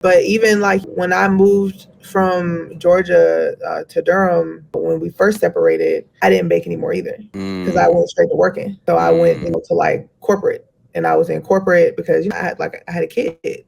But even like when I moved from Georgia to Durham, when we first separated, I didn't bake anymore either because I went straight to working. So I went, to like corporate, and I was in corporate because I had a kid.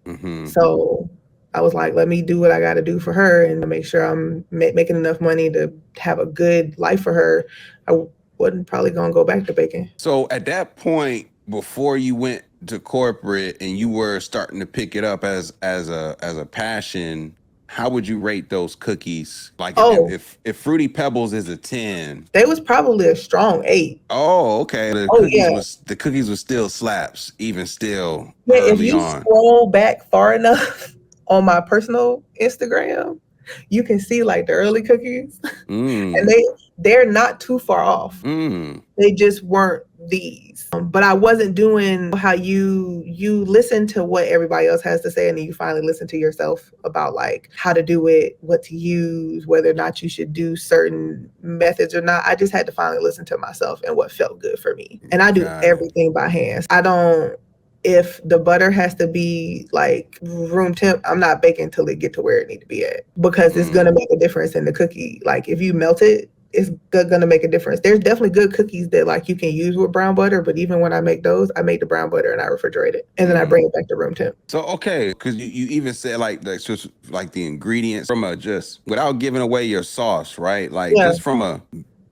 So I was like, let me do what I got to do for her and make sure I'm making enough money to have a good life for her. I wasn't probably gonna go back to baking. So at that point, before you went to corporate and you were starting to pick it up as a passion, how would you rate those cookies? Like if Fruity Pebbles is a 10, they was probably a strong 8. Oh, okay. The cookies were still slaps, even still early if you on. scroll back far enough on my personal Instagram, you can see like the early cookies, and they're not too far off. They just weren't these. But I wasn't doing how you listen to what everybody else has to say, and then you finally listen to yourself about like how to do it, what to use, whether or not you should do certain methods or not. I just had to finally listen to myself and what felt good for me. And I do everything by hand. I don't. If the butter has to be like room temp, I'm not baking till it get to where it need to be at, because it's gonna make a difference in the cookie. Like if you melt it, it's gonna make a difference. There's definitely good cookies that like you can use with brown butter, but even when I make those, I make the brown butter and I refrigerate it, and then I bring it back to room temp. So okay, because you even said like just like the ingredients from just without giving away your sauce, right? Like just from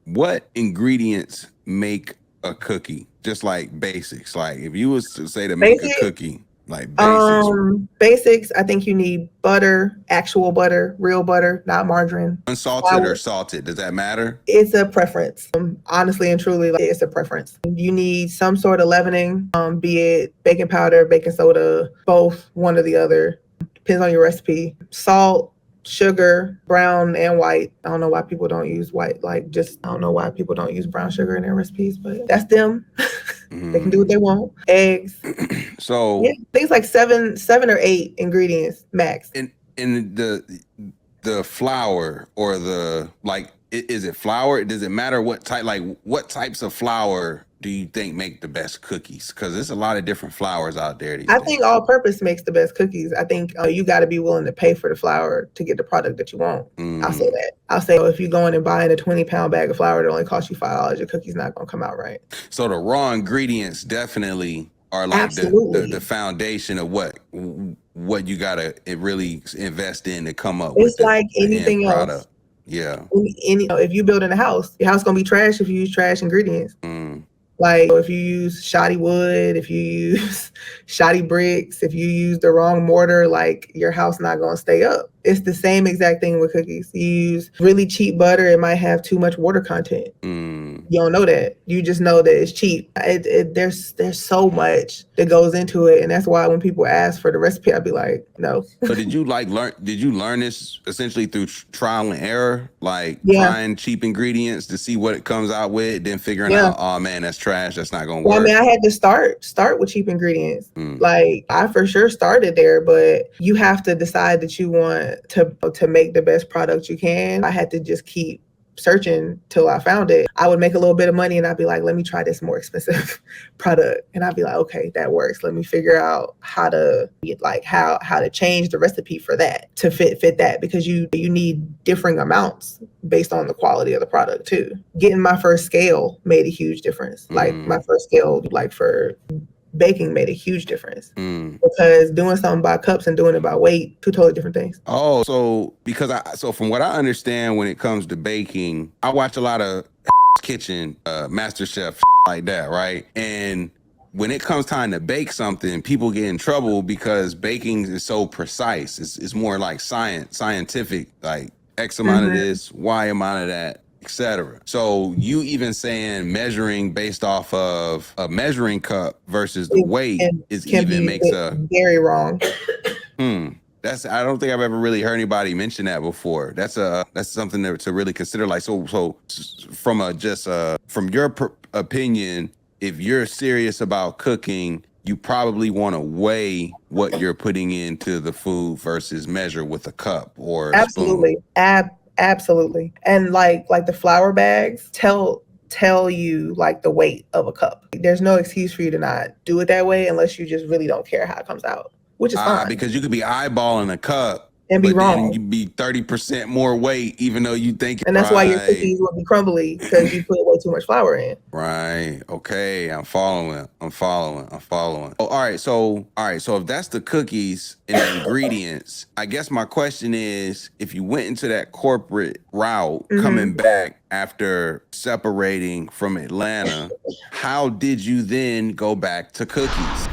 what ingredients make a cookie? Just like basics. Like if you was to say to make a cookie, like basics. Basics, I think you need butter, actual butter, real butter, not margarine. Unsalted or salted, does that matter? It's a preference. Honestly and truly, like, it's a preference. You need some sort of leavening, be it baking powder, baking soda, both, one or the other. Depends on your recipe. Salt, sugar, brown and white. I don't know why people don't use white. I don't know why people don't use brown sugar in their recipes, but that's them. They can do what they want. Eggs. So things like seven or 8 ingredients max. And the flour or the like, is it flour? Does it matter what type? Like what types of flour do you think make the best cookies? Because there's a lot of different flours out there. I think all purpose makes the best cookies. I think you got to be willing to pay for the flour to get the product that you want. I'll say that. I'll say if you're going and buying a 20-pound bag of flour that only costs you $5, your cookie's not going to come out right. So the raw ingredients definitely are like the foundation of what you gotta really invest in to come up with. It's like anything else. Product. Yeah. If you build in a house, your house gonna be trash if you use trash ingredients. Like if you use shoddy wood, if you use shoddy bricks, if you use the wrong mortar, like your house not gonna stay up. It's the same exact thing with cookies. You use really cheap butter, it might have too much water content. You don't know that. You just know that it's cheap. There's so much that goes into it, and that's why when people ask for the recipe, I'd be like, no. So did you learn this essentially through trial and error, like trying cheap ingredients to see what it comes out with, then figuring out, oh man, that's trash, that's not gonna work? Well, I mean, I had to start with cheap ingredients. Like I for sure started there, but you have to decide that you want to make the best product you can. I had to just keep searching till I found it. I would make a little bit of money and I'd be like, let me try this more expensive product. And I'd be like, okay, that works. Let me figure out how to change the recipe for that to fit that, because you need differing amounts based on the quality of the product too. Getting my first scale made a huge difference. Like my first scale, like for baking, made a huge difference, because doing something by cups and doing it by weight, 2 totally different things. Oh, so from what I understand when it comes to baking, I watch a lot of kitchen, master chef like that, right? And when it comes time to bake something, people get in trouble because baking is so precise. It's more like scientific, like X amount of this, Y amount of that, etc. So you even saying measuring based off of a measuring cup versus the weight makes a very wrong. I don't think I've ever really heard anybody mention that before. That's something to really consider. Like so from your opinion, if you're serious about cooking, you probably want to weigh what you're putting into the food versus measure with a cup or a spoon. Absolutely. And like the flour bags tell you like the weight of a cup. There's no excuse for you to not do it that way unless you just really don't care how it comes out. which is fine. Because you could be eyeballing a cup and be wrong. Then you'd be 30% more weight, even though you think. And that's why your cookies will be crumbly because you put way too much flour in. Right. Okay. I'm following. Oh, all right. So if that's the cookies and the ingredients, I guess my question is, if you went into that corporate route, coming back after separating from Atlanta, how did you then go back to cookies?